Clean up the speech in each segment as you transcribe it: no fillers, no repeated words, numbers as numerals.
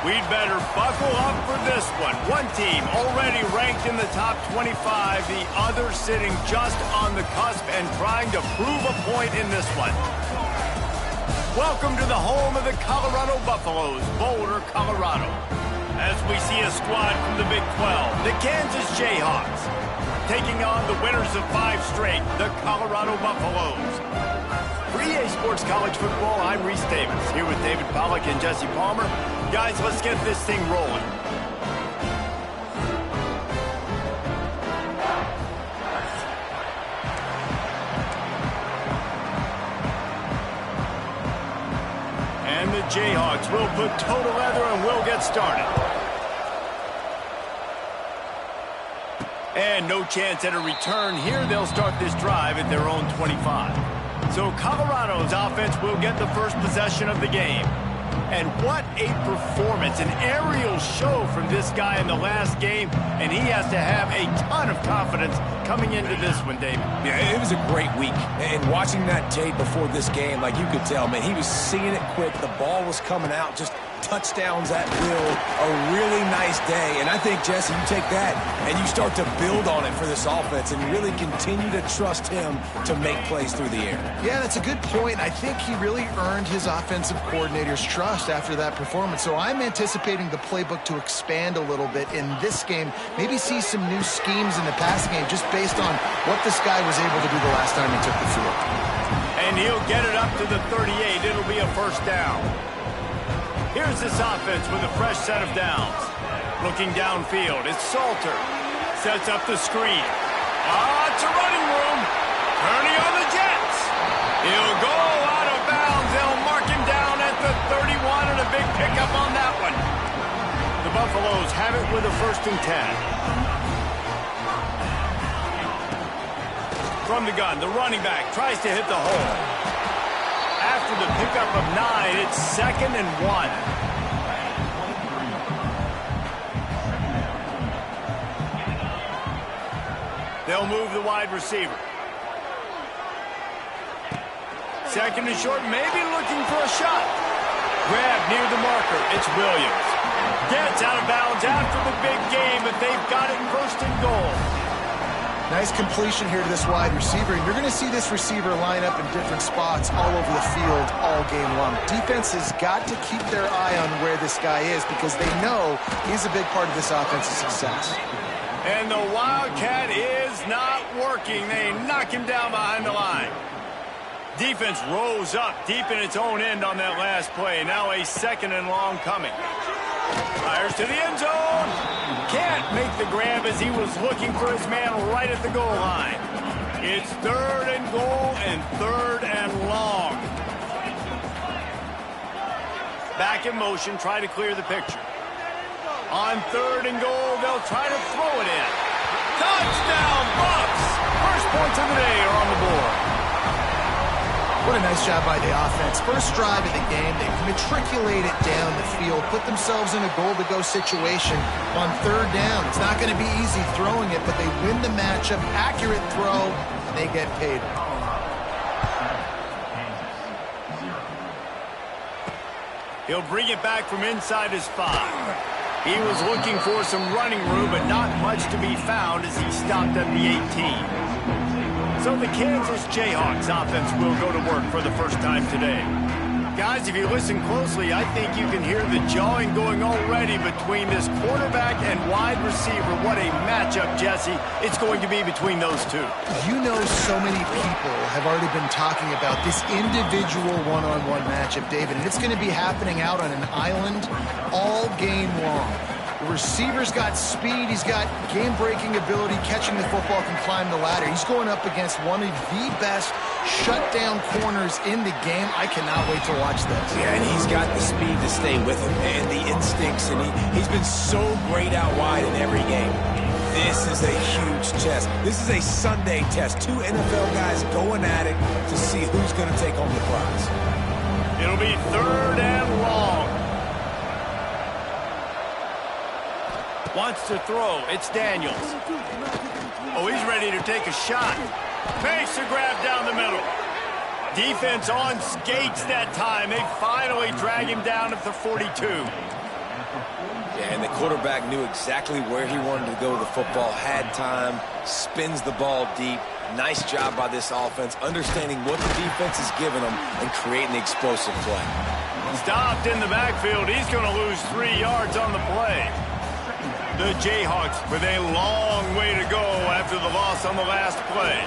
We'd better buckle up for this one. One team already ranked in the top 25, the other sitting just on the cusp and trying to prove a point in this one. Welcome to the home of the Colorado Buffaloes, Boulder, Colorado. As we see a squad from the Big 12, the Kansas Jayhawks, taking on the winners of 5 straight, the Colorado Buffaloes. For EA Sports College Football, I'm Reese Davis, here with David Pollack and Jesse Palmer. Guys, let's get this thing rolling. And the Jayhawks will put total leather and we'll get started. And no chance at a return here. They'll start this drive at their own 25. So Colorado's offense will get the first possession of the game. And what a performance, an aerial show from this guy in the last game, and he has to have a ton of confidence coming into this one, David. Yeah, it was a great week, and watching that tape before this game, like you could tell, man, he was seeing it quick, the ball was coming out, just touchdowns at will, a really nice day. And I think, Jesse, you take that and you start to build on it for this offense and really continue to trust him to make plays through the air. Yeah, that's a good point. I think he really earned his offensive coordinator's trust after that performance. So I'm anticipating the playbook to expand a little bit in this game, maybe see some new schemes in the passing game just based on what this guy was able to do the last time he took the field. And he'll get it up to the 38. It'll be a first down. Here's this offense with a fresh set of downs. Looking downfield, it's Salter. Sets up the screen. It's a running room. Turning on the Jets. He'll go out of bounds. They'll mark him down at the 31 and a big pickup on that one. The Buffaloes have it with a 1st and 10. From the gun, the running back tries to hit the hole. After the pickup of 9, it's 2nd and 1. They'll move the wide receiver. 2nd and short, maybe looking for a shot. Grab near the marker, it's Williams. Gets out of bounds after the big game, but they've got it 1st and goal. Nice completion here to this wide receiver, and you're going to see this receiver line up in different spots all over the field all game long. Defense has got to keep their eye on where this guy is because they know he's a big part of this offense's success. And the Wildcat is not working. They knock him down behind the line. Defense rose up deep in its own end on that last play. Now a 2nd and long coming. Fires to the end zone. Can't make the grab as he was looking for his man right at the goal line. It's 3rd and goal and 3rd and long. Back in motion, try to clear the picture. On 3rd and goal, they'll try to throw it in. Touchdown, Bucks! First points of the day are on the board. What a nice job by the offense. First drive of the game, they matriculate it down the field, put themselves in a goal-to-go situation on 3rd down. It's not going to be easy throwing it, but they win the matchup, accurate throw, and they get paid. He'll bring it back from inside his 5. He was looking for some running room, but not much to be found as he stopped at the 18. So the Kansas Jayhawks offense will go to work for the first time today. Guys, if you listen closely, I think you can hear the jawing going already between this quarterback and wide receiver. What a matchup, Jesse, it's going to be between those two. You know, so many people have already been talking about this individual one-on-one matchup, David, and it's going to be happening out on an island all game long. The receiver's got speed, he's got game-breaking ability, catching the football, can climb the ladder. He's going up against one of the best shutdown corners in the game. I cannot wait to watch this. Yeah, and he's got the speed to stay with him and the instincts, and he's been so great out wide in every game. This is a huge test. This is a Sunday test. 2 NFL guys going at it to see who's going to take home the prize. It'll be 3rd and long. Wants to throw. It's Daniels. Oh, he's ready to take a shot. Makes a grab down the middle. Defense on skates that time. They finally drag him down at the 42. Yeah, and the quarterback knew exactly where he wanted to go with the football, had time, spins the ball deep. Nice job by this offense, understanding what the defense is giving them and creating the explosive play. Stopped in the backfield. He's going to lose 3 yards on the play. The Jayhawks with a long way to go after the loss on the last play.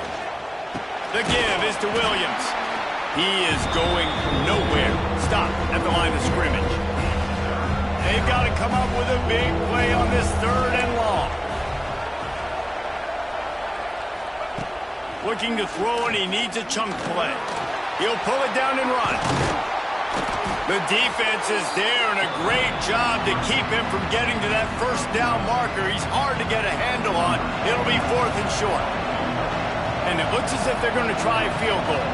The give is to Williams. He is going nowhere. Stop at the line of scrimmage. They've got to come up with a big play on this 3rd and long. Looking to throw, and he needs a chunk play. He'll pull it down and run. The defense is there, and a great job to keep him from getting to that first down marker. He's hard to get a handle on. It'll be 4th and short. And it looks as if they're going to try a field goal.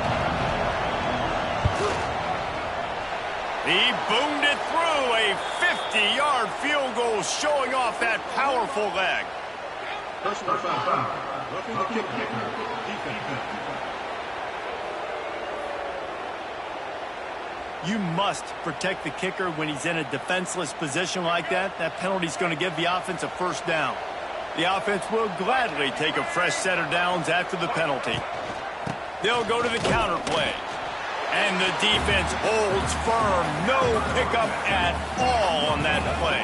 He boomed it through. A 50-yard field goal showing off that powerful leg. Personal foul. Roughing the kicker. Defense. You must protect the kicker when he's in a defenseless position like that. That penalty is going to give the offense a first down. The offense will gladly take a fresh set of downs after the penalty. They'll go to the counter play. And the defense holds firm. No pickup at all on that play.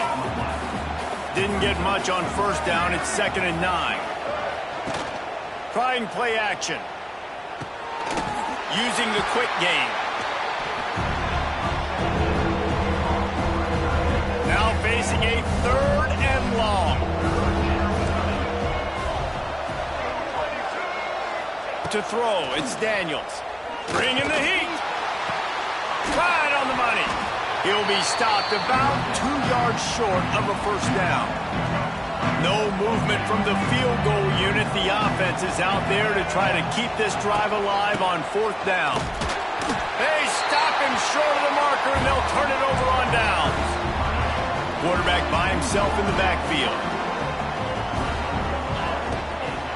Didn't get much on first down. It's 2nd and 9. Trying play action. Using the quick game. Now facing a 3rd and long. To throw, it's Daniels. Bringing the heat. Right on the money. He'll be stopped about 2 yards short of a first down. No movement from the field goal unit. The offense is out there to try to keep this drive alive on 4th down. They stop him short of the marker, and they'll turn it over on downs. Quarterback by himself in the backfield.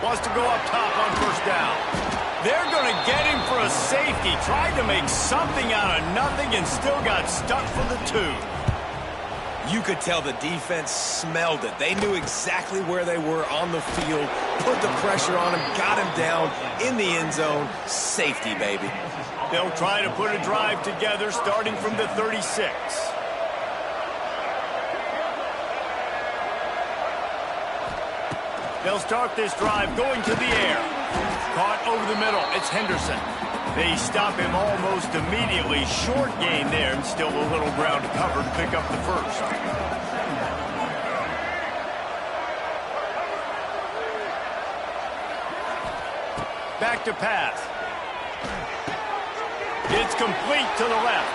Wants to go up top on first down. They're going to get him for a safety. Tried to make something out of nothing and still got stuck for the 2. You could tell the defense smelled it. They knew exactly where they were on the field, put the pressure on him, got him down in the end zone. Safety, baby. They'll try to put a drive together starting from the 36. They'll start this drive going to the air. Caught over the middle. It's Henderson. They stop him almost immediately. Short gain there, and still a little ground to cover to pick up the first. Back to pass. It's complete to the left.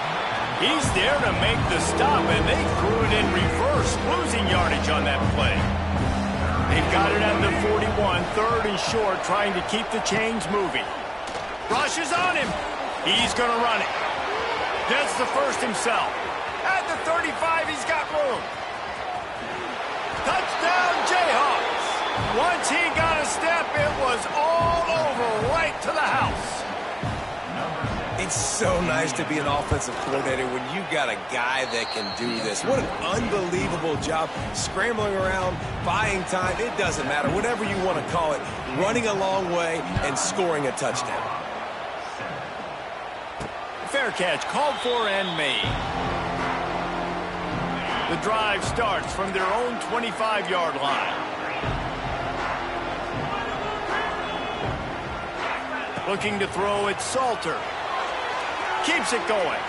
He's there to make the stop, and they threw it in reverse, losing yardage on that play. They've got it at the 41, 3rd and short, trying to keep the chains moving. Rushes on him. He's going to run it. Gets the first himself. At the 35, he's got room. Touchdown, Jayhawks. Once he got a step, it was all over, right to the house. It's so nice to be an offensive coordinator when you got a guy that can do this. What an unbelievable job scrambling around, buying time. It doesn't matter, whatever you want to call it, running a long way and scoring a touchdown. Fair catch called for and made. The drive starts from their own 25-yard line. Looking to throw, it's Salter. Keeps it going.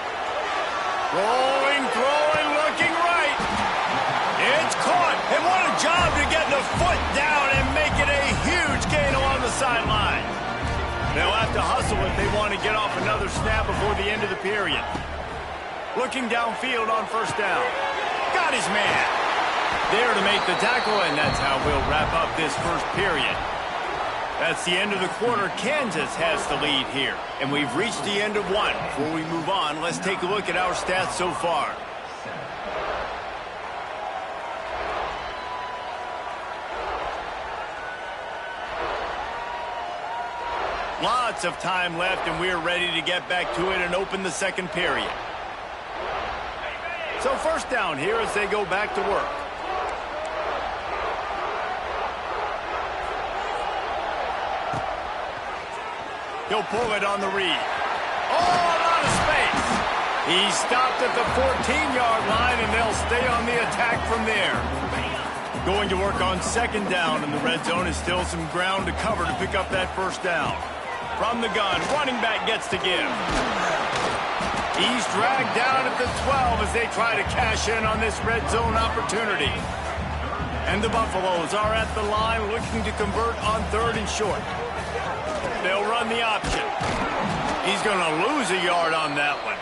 Rolling, throwing, looking right. It's caught. And what a job to get the foot down and make it a huge gain along the sideline. They'll have to hustle if they want to get off another snap before the end of the period. Looking downfield on first down. Got his man. There to make the tackle, and that's how we'll wrap up this first period. That's the end of the quarter. Kansas has the lead here. And we've reached the end of one. Before we move on, let's take a look at our stats so far. Lots of time left, and we're ready to get back to it and open the second period. So first down here as they go back to work. He'll pull it on the read. Oh, a lot of space. He stopped at the 14-yard line, and they'll stay on the attack from there. Going to work on second down, and the red zone is still some ground to cover to pick up that first down. From the gun, running back gets to give. He's dragged down at the 12 as they try to cash in on this red zone opportunity. And the Buffaloes are at the line looking to convert on third and short. They'll run the option. He's going to lose a yard on that one.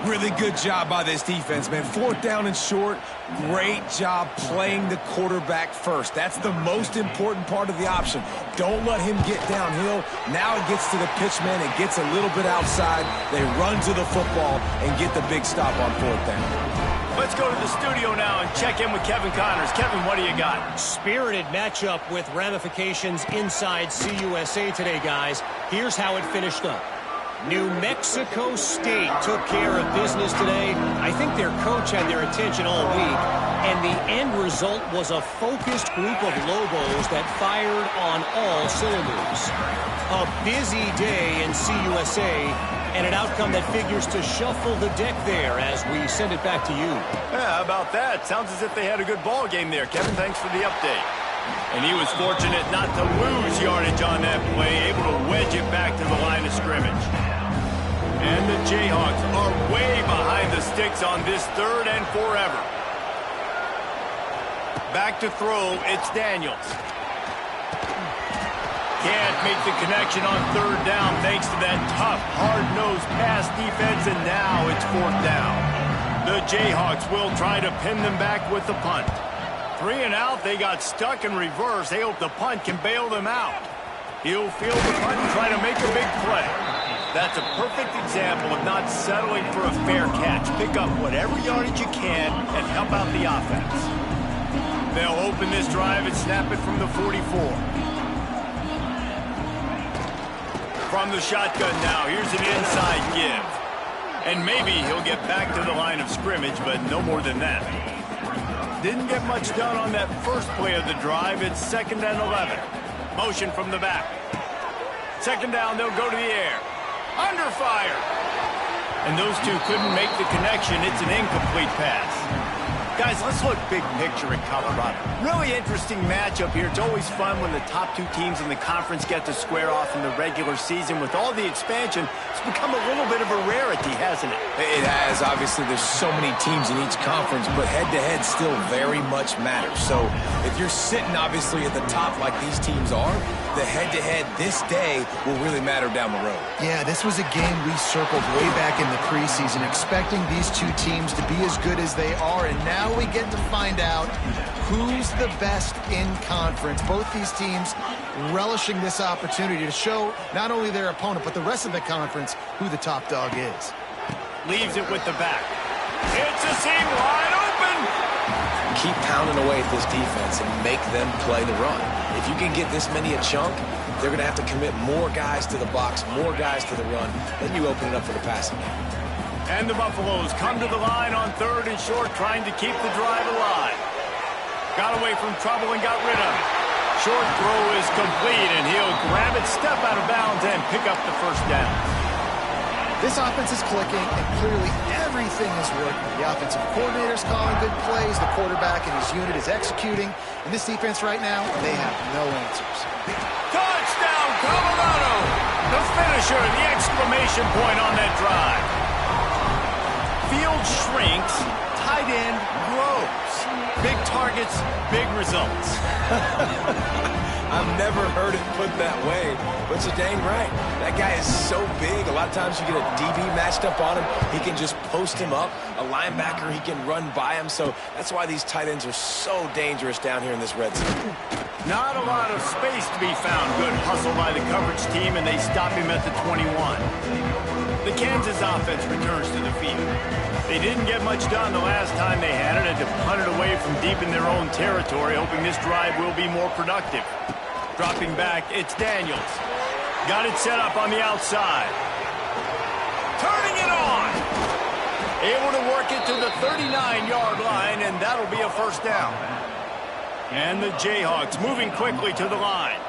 Really good job by this defense, man. Fourth down and short. Great job playing the quarterback first. That's the most important part of the option. Don't let him get downhill. Now it gets to the pitchman. It gets a little bit outside. They run to the football and get the big stop on fourth down. Let's go to the studio now and check in with Kevin Connors. Kevin, what do you got? Spirited matchup with ramifications inside CUSA today, guys. Here's how it finished up. New Mexico State took care of business today. I think their coach had their attention all week, and the end result was a focused group of Lobos that fired on all cylinders. A busy day in CUSA, and an outcome that figures to shuffle the deck there as we send it back to you. Yeah, how about that? Sounds as if they had a good ball game there. Kevin, thanks for the update. And he was fortunate not to lose yardage on that play, able to wedge it back to the line of scrimmage. And the Jayhawks are way behind the sticks on this third and forever. Back to throw, it's Daniels. Can't make the connection on third down thanks to that tough, hard-nosed pass defense, and now it's fourth down. The Jayhawks will try to pin them back with the punt. 3 and out, they got stuck in reverse. They hope the punt can bail them out. He'll field the punt and try to make a big play. That's a perfect example of not settling for a fair catch. Pick up whatever yardage you can and help out the offense. They'll open this drive and snap it from the 44. From the shotgun now, here's an inside give. And maybe he'll get back to the line of scrimmage, but no more than that. Didn't get much done on that first play of the drive. It's 2nd and 11. Motion from the back. Second down, they'll go to the air. Under fire. And those two couldn't make the connection. It's an incomplete pass. Guys, let's look big picture at Colorado. Really interesting matchup here. It's always fun when the top two teams in the conference get to square off in the regular season. With all the expansion, it's become a little bit of a rarity, hasn't it? It has. Obviously, there's so many teams in each conference, but head-to-head still very much matters. So if you're sitting, obviously, at the top like these teams are, the head-to-head this day will really matter down the road. Yeah, this was a game we circled way back in the preseason, expecting these two teams to be as good as they are, and now we get to find out who's the best in conference. Both these teams relishing this opportunity to show not only their opponent, but the rest of the conference who the top dog is. Leaves it with the back. It's a seam wide open. Keep pounding away at this defense and make them play the run. If you can get this many a chunk, they're going to have to commit more guys to the box, more guys to the run. Then you open it up for the passing game. And the Buffaloes come to the line on third and short, trying to keep the drive alive. Got away from trouble and got rid of it. Short throw is complete, and he'll grab it, step out of bounds, and pick up the first down. This offense is clicking, and clearly everything is working. The offensive coordinator's calling good plays, the quarterback and his unit is executing, and this defense right now, they have no answers. Touchdown, Colorado! The finisher, the exclamation point on that drive. Field shrinks, tight end grows. Big targets, big results. I've never heard it put that way, but you're dang right. That guy is so big. A lot of times you get a DB matched up on him. He can just post him up. A linebacker, he can run by him. So that's why these tight ends are so dangerous down here in this red zone. Not a lot of space to be found. Good hustle by the coverage team, and they stop him at the 21. The Kansas offense returns to the field. They didn't get much done the last time they had it, and to punt it away from deep in their own territory, hoping this drive will be more productive. Dropping back, it's Daniels. Got it set up on the outside. Turning it on. Able to work it to the 39-yard line, and that'll be a first down. And the Jayhawks moving quickly to the line.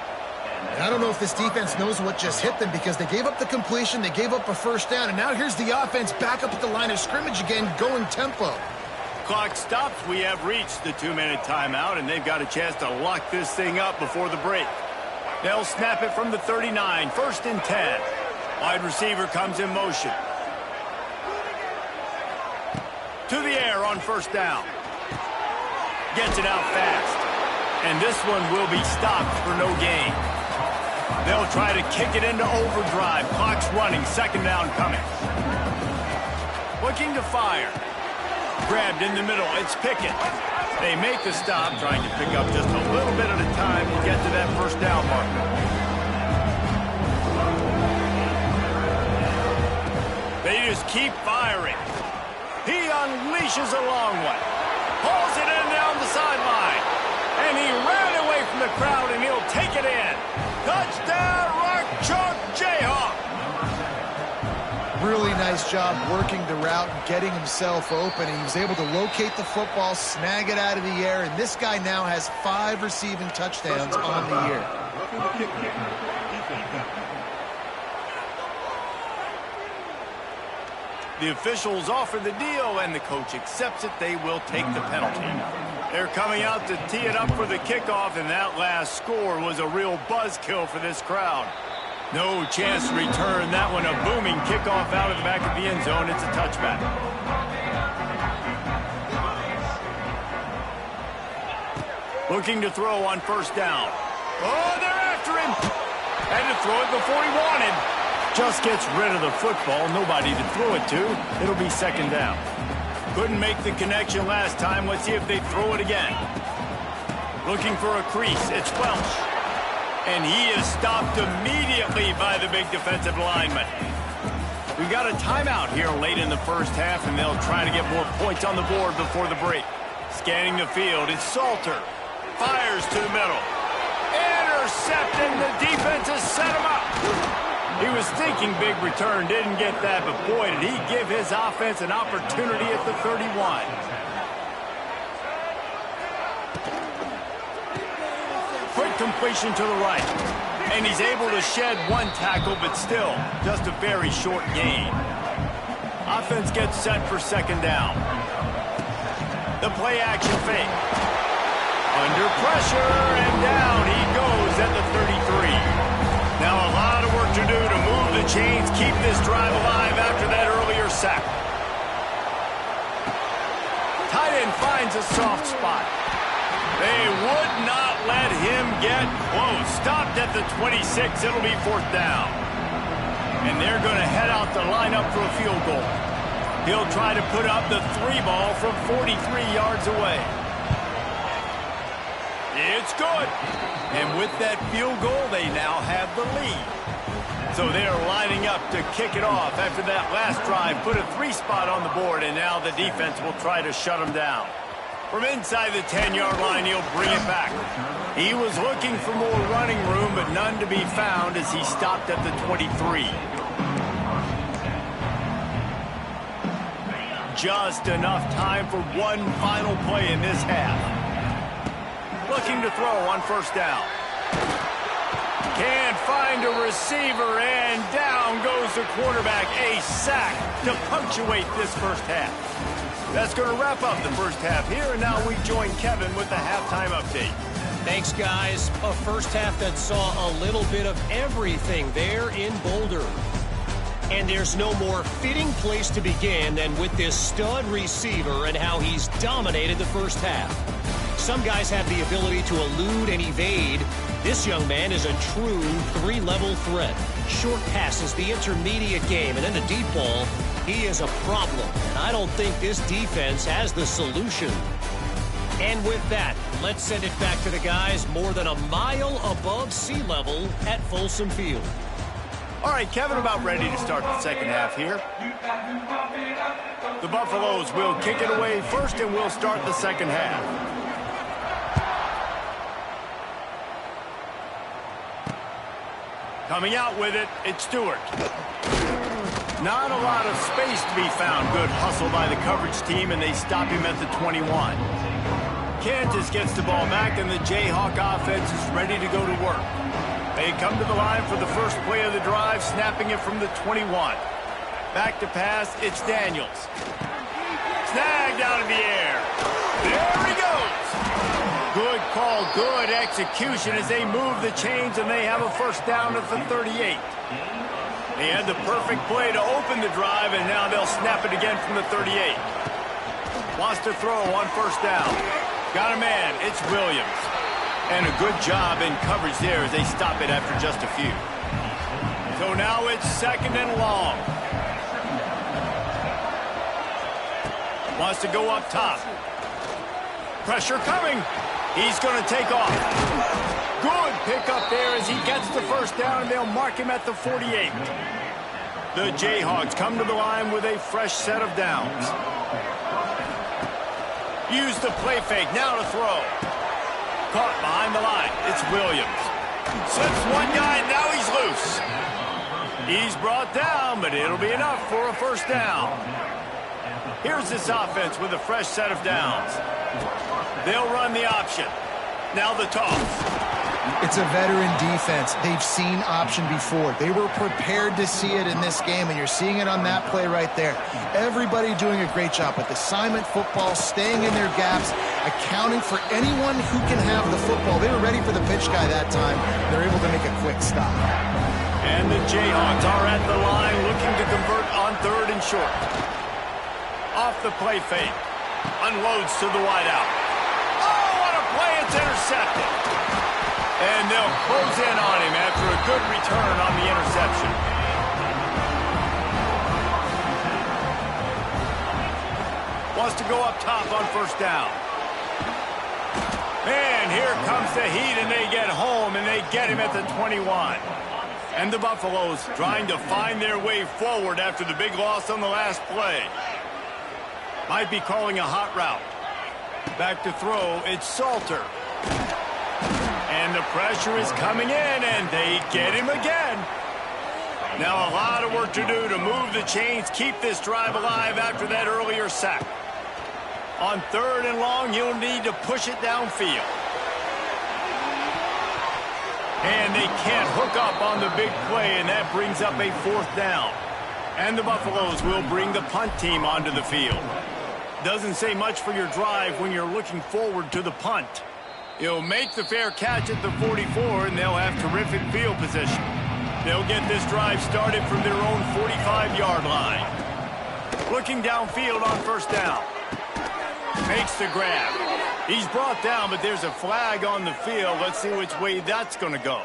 And I don't know if this defense knows what just hit them because they gave up the completion, they gave up a first down, and now here's the offense back up at the line of scrimmage again, going tempo. Clock stops. We have reached the 2-minute timeout, and they've got a chance to lock this thing up before the break. They'll snap it from the 39, 1st and 10. Wide receiver comes in motion. To the air on 1st down. Gets it out fast. And this one will be stopped for no gain. They'll try to kick it into overdrive. Clock's running. 2nd down coming. Looking to fire. Grabbed in the middle. It's Pickett. They make the stop, trying to pick up just a little bit at a time to get to that 1st down marker. They just keep firing. He unleashes a long one. Pulls it in down the sideline. And he ran away from the crowd, and he'll take it in. Touchdown, Rock Chalk Jayhawk. Really nice job working the route and getting himself open. He was able to locate the football, snag it out of the air, and this guy now has 5 receiving touchdowns on the year. The officials offer the deal, and the coach accepts it. They will take the penalty. They're coming out to tee it up for the kickoff, and that last score was a real buzzkill for this crowd. No chance to return that one. A booming kickoff out of the back of the end zone. It's a touchback. Looking to throw on 1st down. Oh, they're after him. Had to throw it before he wanted. Just gets rid of the football. Nobody to throw it to. It'll be 2nd down. Couldn't make the connection last time. Let's see if they throw it again. Looking for a crease. It's Welch. And he is stopped immediately by the big defensive lineman. We've got a timeout here late in the 1st half, and they'll try to get more points on the board before the break. Scanning the field, it's Salter. Fires to the middle. Intercepted, the defense has set him up. He was thinking big return, didn't get that, but boy, did he give his offense an opportunity at the 31. Quick completion to the right. And he's able to shed 1 tackle, but still, just a very short gain. Offense gets set for 2nd down. The play action fake. Under pressure, and down he goes at the 33. Now a lot of work to do to move the chains, keep this drive alive after that earlier sack. Tight end finds a soft spot. They would not let him get close. Stopped at the 26. It'll be 4th down. And they're going to head out the lineup for a field goal. He'll try to put up the 3 ball from 43 yards away. It's good. And with that field goal, they now have the lead. So they're lining up to kick it off after that last drive. Put a 3 spot on the board, and now the defense will try to shut them down. From inside the 10-yard line, he'll bring it back. He was looking for more running room, but none to be found as he stopped at the 23. Just enough time for one final play in this half. Looking to throw on 1st down. Can't find a receiver, and down goes the quarterback. A sack to punctuate this 1st half. That's going to wrap up the 1st half here, and now we join Kevin with the halftime update. Thanks, guys. A 1st half that saw a little bit of everything there in Boulder. And there's no more fitting place to begin than with this stud receiver and how he's dominated the 1st half. Some guys have the ability to elude and evade. This young man is a true 3-level threat. Short passes, the intermediate game, and then the deep ball. He is a problem, and I don't think this defense has the solution. And with that, let's send it back to the guys more than a mile above sea level at Folsom Field. All right, Kevin, about ready to start the 2nd half here. The Buffaloes will kick it away first, and we'll start the 2nd half. Coming out with it, it's Stewart. Not a lot of space to be found. Good hustle by the coverage team, and they stop him at the 21. Kansas gets the ball back, and the Jayhawk offense is ready to go to work. They come to the line for the first play of the drive, snapping it from the 21. Back to pass, it's Daniels. Snagged out of the air. There he goes. Good call, good execution as they move the chains, and they have a first down at the 38. They had the perfect play to open the drive, and now they'll snap it again from the 38. Wants to throw on first down. Got a man, it's Williams. And a good job in coverage there as they stop it after just a few. So now it's second and long. Wants to go up top. Pressure coming. He's going to take off. Good pickup there as he gets the first down, and they'll mark him at the 48. The Jayhawks come to the line with a fresh set of downs. Use the play fake, now to throw. Caught behind the line. It's Williams. Slips one guy, now he's loose. He's brought down, but it'll be enough for a first down. Here's this offense with a fresh set of downs. They'll run the option. Now the toss. It's a veteran defense. They've seen option before. They were prepared to see it in this game, and you're seeing it on that play right there. Everybody doing a great job with assignment football, staying in their gaps, accounting for anyone who can have the football. They were ready for the pitch guy that time. They're able to make a quick stop. And the Jayhawks are at the line looking to convert on third and short. Off the play fake. Unloads to the wideout. Oh, what a play. It's intercepted. And they'll close in on him after a good return on the interception. Wants to go up top on first down. And here comes the heat, and they get home, and they get him at the 21. And the Buffaloes trying to find their way forward after the big loss on the last play. Might be calling a hot route. Back to throw, it's Salter. And the pressure is coming in, and they get him again. Now a lot of work to do to move the chains, keep this drive alive after that earlier sack. On third and long, you'll need to push it downfield. And they can't hook up on the big play, and that brings up a fourth down. And the Buffaloes will bring the punt team onto the field. Doesn't say much for your drive when you're looking forward to the punt. He'll make the fair catch at the 44, and they'll have terrific field position. They'll get this drive started from their own 45-yard line. Looking downfield on first down. Makes the grab. He's brought down, but there's a flag on the field. Let's see which way that's going to go.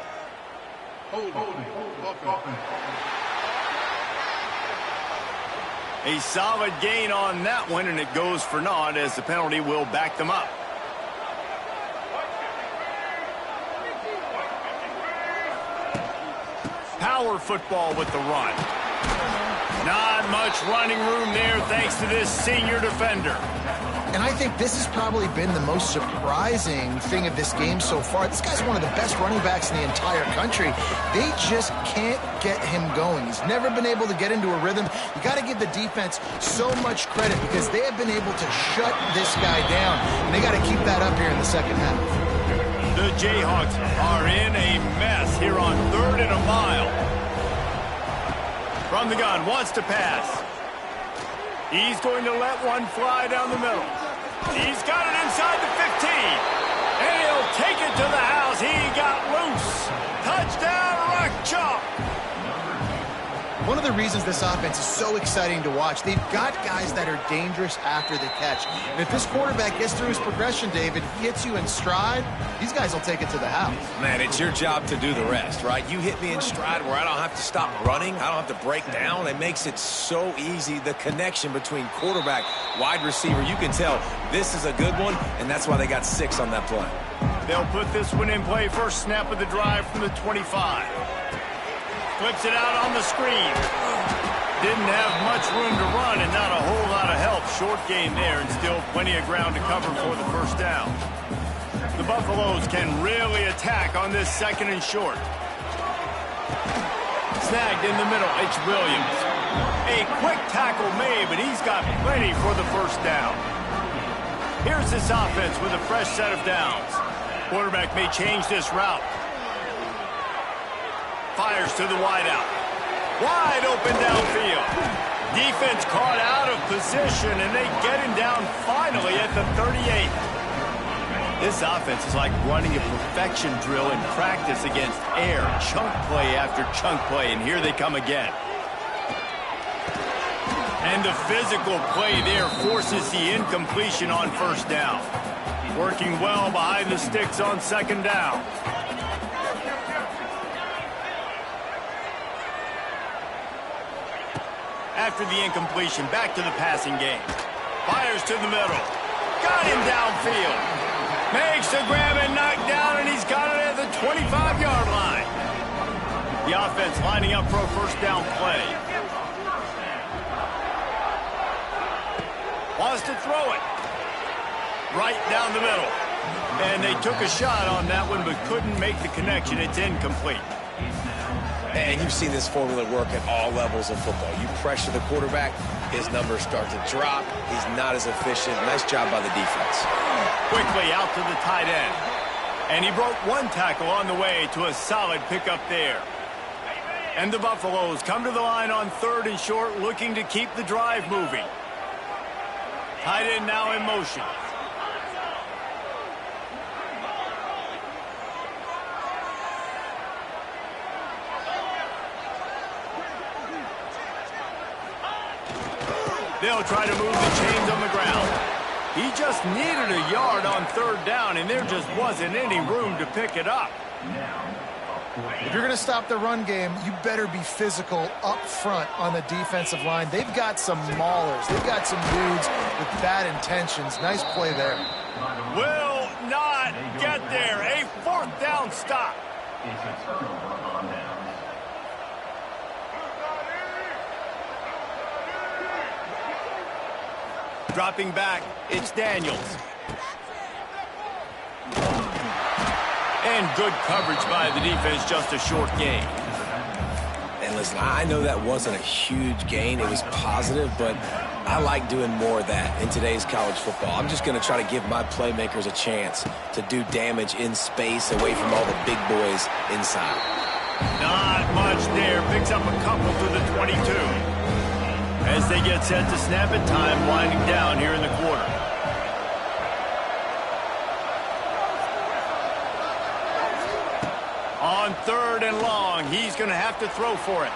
A solid gain on that one, and it goes for naught as the penalty will back them up. Power football with the run. Not much running room there thanks to this senior defender. And I think this has probably been the most surprising thing of this game so far. This guy's one of the best running backs in the entire country. They just can't get him going. He's never been able to get into a rhythm. You got to give the defense so much credit because they have been able to shut this guy down. And they got to keep that up here in the second half. The Jayhawks are in a mess here on third and a mile. From the gun, wants to pass. He's going to let one fly down the middle. He's got it inside the 15. And he'll take it to the house. He got loose. Touchdown, Rock Chalk. One of the reasons this offense is so exciting to watch, they've got guys that are dangerous after the catch. And if this quarterback gets through his progression, David, hits you in stride, these guys will take it to the house. Man, it's your job to do the rest, right? You hit me in stride where I don't have to stop running. I don't have to break down. It makes it so easy. The connection between quarterback, wide receiver, you can tell this is a good one, and that's why they got 6 on that play. They'll put this one in play. First snap of the drive from the 25. Flips it out on the screen. Didn't have much room to run and not a whole lot of help. Short game there and still plenty of ground to cover for the first down. The Buffaloes can really attack on this second and short. Snagged in the middle. It's Williams. A quick tackle made, but he's got plenty for the first down. Here's this offense with a fresh set of downs. Quarterback may change this route. Fires to the wideout. Wide open downfield. Defense caught out of position, and they get him down finally at the 38. This offense is like running a perfection drill in practice against air. Chunk play after chunk play, and here they come again. And the physical play there forces the incompletion on first down. Working well behind the sticks on second down. After the incompletion, back to the passing game. Fires to the middle. Got him downfield. Makes the grab and knock down, and he's got it at the 25-yard line. The offense lining up for a first down play. Wants to throw it. Right down the middle. And they took a shot on that one, but couldn't make the connection. It's incomplete. And you've seen this formula work at all levels of football. You pressure the quarterback, his numbers start to drop. He's not as efficient. Nice job by the defense. Quickly out to the tight end. And he broke one tackle on the way to a solid pickup there. And the Buffaloes come to the line on 3rd and short, looking to keep the drive moving. Tight end now in motion. They'll try to move the chains on the ground. He just needed a yard on 3rd down, and there just wasn't any room to pick it up. If you're going to stop the run game, you better be physical up front on the defensive line. They've got some maulers. They've got some dudes with bad intentions. Nice play there. Will not get there. A 4th down stop. Dropping back, it's Daniels. And good coverage by the defense, just a short gain. And listen, I know that wasn't a huge gain. It was positive, but I like doing more of that in today's college football. I'm just going to try to give my playmakers a chance to do damage in space away from all the big boys inside. Not much there. Picks up a couple to the 22. As they get set to snap it, time winding down here in the quarter. On 3rd and long, he's going to have to throw for it.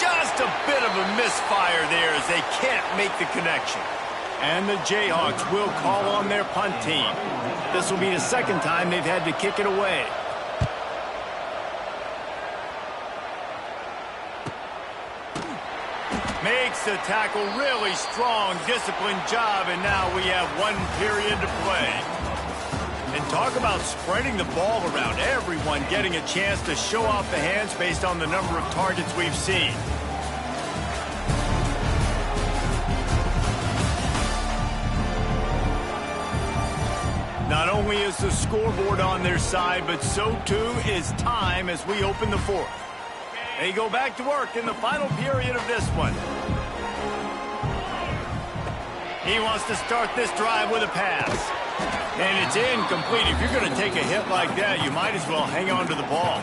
Just a bit of a misfire there as they can't make the connection. And the Jayhawks will call on their punt team. This will be the 2nd time they've had to kick it away. Makes the tackle really strong, disciplined job, and now we have 1 period to play. And talk about spreading the ball around. Everyone getting a chance to show off the hands based on the number of targets we've seen. Not only is the scoreboard on their side, but so too is time as we open the 4th. They go back to work in the final period of this one. He wants to start this drive with a pass. And it's incomplete. If you're going to take a hit like that, you might as well hang on to the ball.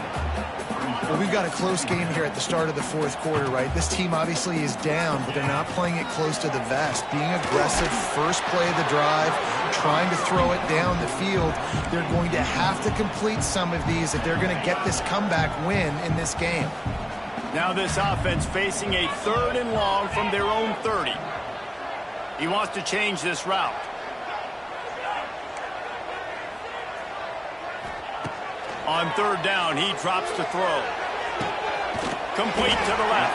Well, we've got a close game here at the start of the 4th quarter, right? This team obviously is down, but they're not playing it close to the vest. Being aggressive, first play of the drive, trying to throw it down the field. They're going to have to complete some of these if they're going to get this comeback win in this game. Now this offense facing a 3rd and long from their own 30. He wants to change this route. On 3rd down, he drops to throw. Complete to the left.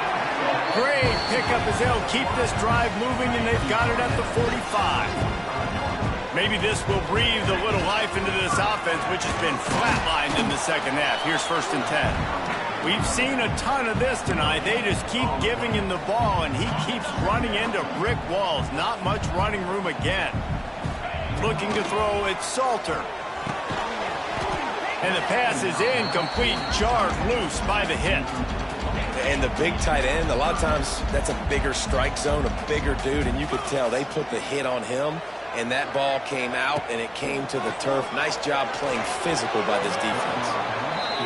Great pickup as they'll keep this drive moving, and they've got it at the 45. Maybe this will breathe a little life into this offense, which has been flatlined in the 2nd half. Here's 1st and 10. We've seen a ton of this tonight. They just keep giving him the ball, and he keeps running into brick walls. Not much running room again. Looking to throw, it's Salter. And the pass is incomplete, jarred loose by the hit. And the big tight end, a lot of times that's a bigger strike zone, a bigger dude, and you could tell they put the hit on him, and that ball came out, and it came to the turf. Nice job playing physical by this defense.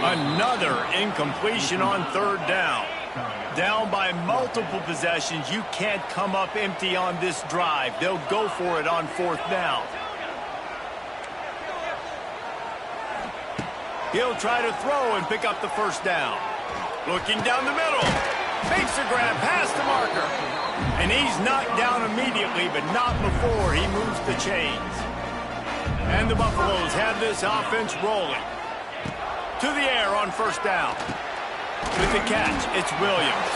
Another incompletion on third down. Down by multiple possessions. You can't come up empty on this drive. They'll go for it on fourth down. He'll try to throw and pick up the first down. Looking down the middle. Makes a grab past the marker. And he's knocked down immediately, but not before he moves the chains. And the Buffaloes have this offense rolling. To the air on first down. With the catch, it's Williams.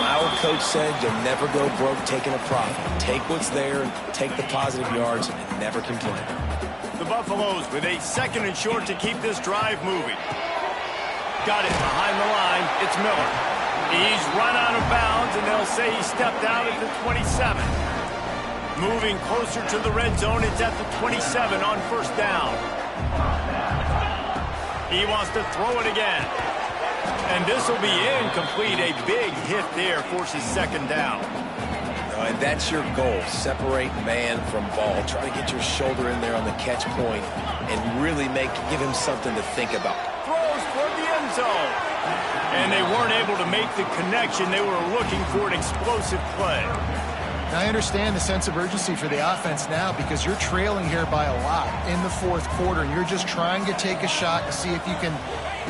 My old coach said you'll never go broke taking a profit. Take what's there, take the positive yards, and never complain. The Buffaloes with a 2nd and short to keep this drive moving. Got it behind the line. It's Miller. He's run out of bounds, and they'll say he stepped out at the 27. Moving closer to the red zone, it's at the 27 on first down. He wants to throw it again. And this will be incomplete. A big hit there forces 2nd down. And that's your goal. Separate man from ball. Try to get your shoulder in there on the catch point and really give him something to think about. Throws toward the end zone. And they weren't able to make the connection. They were looking for an explosive play. Now, I understand the sense of urgency for the offense now because you're trailing here by a lot in the 4th quarter, and you're just trying to take a shot to see if you can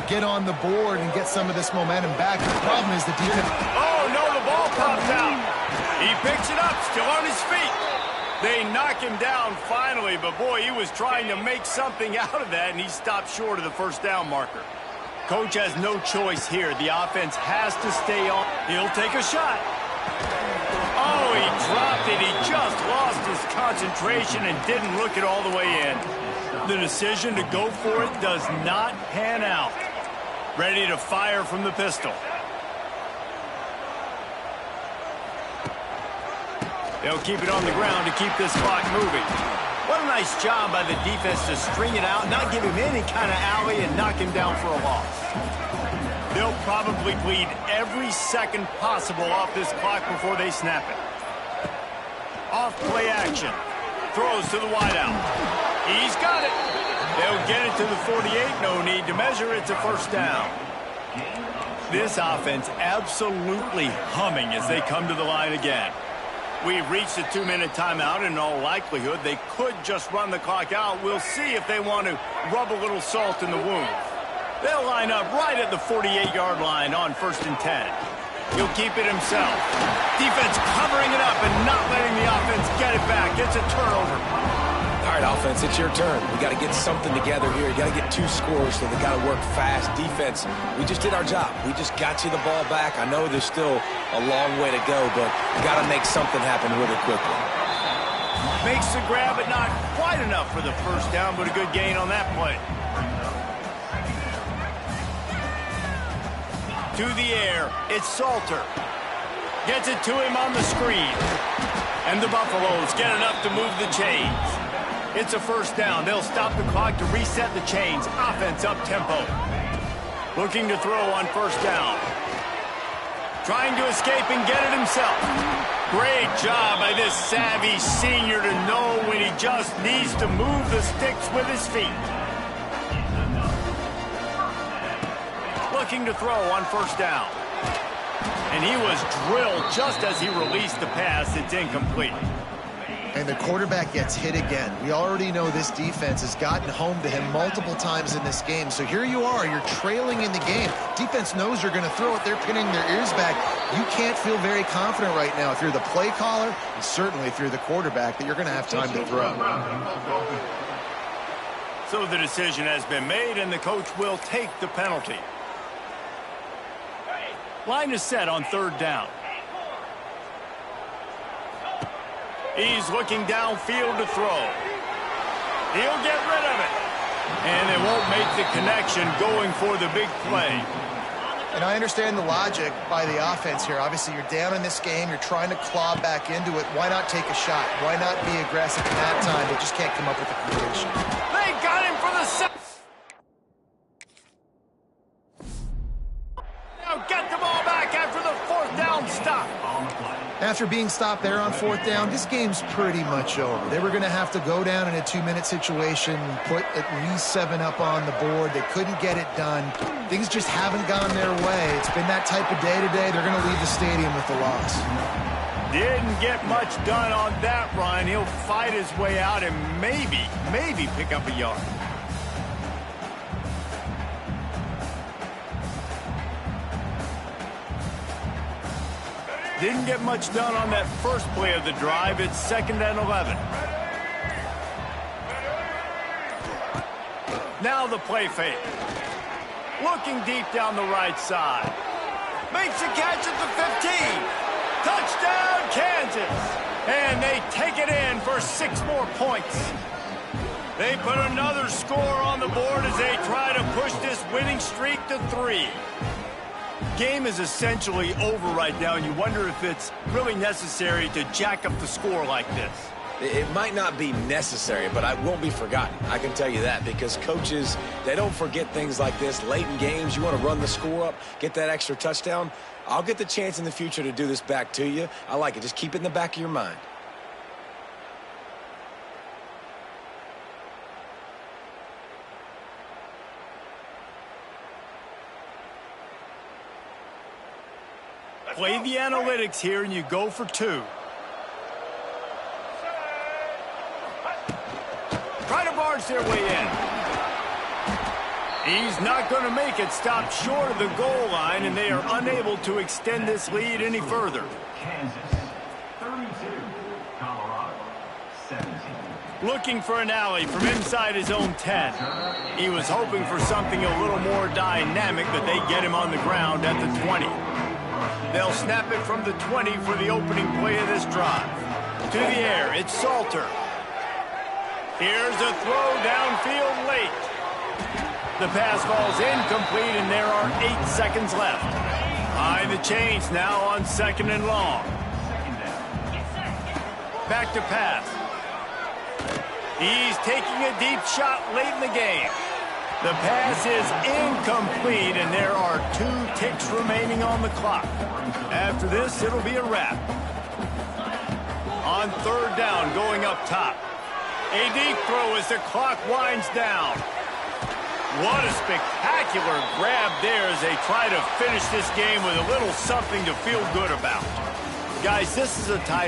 get on the board and get some of this momentum back. The problem is the defense. Oh, no, the ball popped out. He picks it up, still on his feet. They knock him down finally, but boy, he was trying to make something out of that, and he stopped short of the first down marker. Coach has no choice here. The offense has to stay on. He'll take a shot. Oh, he dropped it. He just lost his concentration and didn't look it all the way in. The decision to go for it does not pan out. Ready to fire from the pistol. They'll keep it on the ground to keep this clock moving. What a nice job by the defense to string it out, not give him any kind of alley, and knock him down for a loss. They'll probably bleed every second possible off this clock before they snap it. Off play action. Throws to the wideout. He's got it. They'll get it to the 48. No need to measure. It's a first down. This offense absolutely humming as they come to the line again. We've reached a 2-minute timeout. In all likelihood, they could just run the clock out. We'll see if they want to rub a little salt in the wound. They'll line up right at the 48-yard line on 1st and 10. He'll keep it himself. Defense covering it up and not letting the offense get it back. It's a turnover. All right, offense, it's your turn. We got to get something together here. You got to get 2 scores, so they got to work fast. Defense, we just did our job. We just got you the ball back. I know there's still a long way to go, but we got to make something happen really quickly. Makes the grab, but not quite enough for the first down, but a good gain on that play. To the air, it's Salter. Gets it to him on the screen. And the Buffaloes get enough to move the chains. It's a first down. They'll stop the clock to reset the chains. Offense up tempo. Looking to throw on first down. Trying to escape and get it himself. Great job by this savvy senior to know when he just needs to move the sticks with his feet. Looking to throw on first down. And he was drilled just as he released the pass. It's incomplete. And the quarterback gets hit again. We already know this defense has gotten home to him multiple times in this game. So here you are, you're trailing in the game. Defense knows you're going to throw it. They're pinning their ears back. You can't feel very confident right now if you're the play caller, and certainly if you're the quarterback, that you're going to have time to throw. So the decision has been made, and the coach will take the penalty. Line is set on third down. He's looking downfield to throw. He'll get rid of it. And they won't make the connection going for the big play. And I understand the logic by the offense here. Obviously, you're down in this game. You're trying to claw back into it. Why not take a shot? Why not be aggressive in that time? They just can't come up with a completion. They got him for the set. Now get the ball back after the fourth down stop. After being stopped there on 4th down, this game's pretty much over. They were going to have to go down in a 2-minute situation, put at least 7 up on the board. They couldn't get it done. Things just haven't gone their way. It's been that type of day today. They're going to leave the stadium with the loss. Didn't get much done on that run. He'll fight his way out and maybe pick up a yard. Didn't get much done on that first play of the drive. It's 2nd and 11. Now the play fake. Looking deep down the right side. Makes a catch at the 15. Touchdown, Kansas. And they take it in for 6 more points. They put another score on the board as they try to push this winning streak to 3. Game is essentially over right now, and you wonder if it's really necessary to jack up the score like this. It might not be necessary, but it won't be forgotten. I can tell you that, because coaches, they don't forget things like this. Late in games, you want to run the score up, get that extra touchdown. I'll get the chance in the future to do this back to you. I like it. Just keep it in the back of your mind. Play the analytics here, and you go for 2. Try to barge their way in. He's not going to make it. Stop short of the goal line, and they are unable to extend this lead any further. Kansas, 32. Colorado, 17. Looking for an alley from inside his own 10. He was hoping for something a little more dynamic, but they get him on the ground at the 20. They'll snap it from the 20 for the opening play of this drive. To the air, it's Salter. Here's a throw downfield late. The pass falls incomplete, and there are 8 seconds left. Behind the chains now on 2nd and long. Back to pass. He's taking a deep shot late in the game. The pass is incomplete, and there are 2 ticks remaining on the clock. After this, it'll be a wrap. On 3rd down, going up top. A deep throw as the clock winds down. What a spectacular grab there as they try to finish this game with a little something to feel good about. Guys, this is a type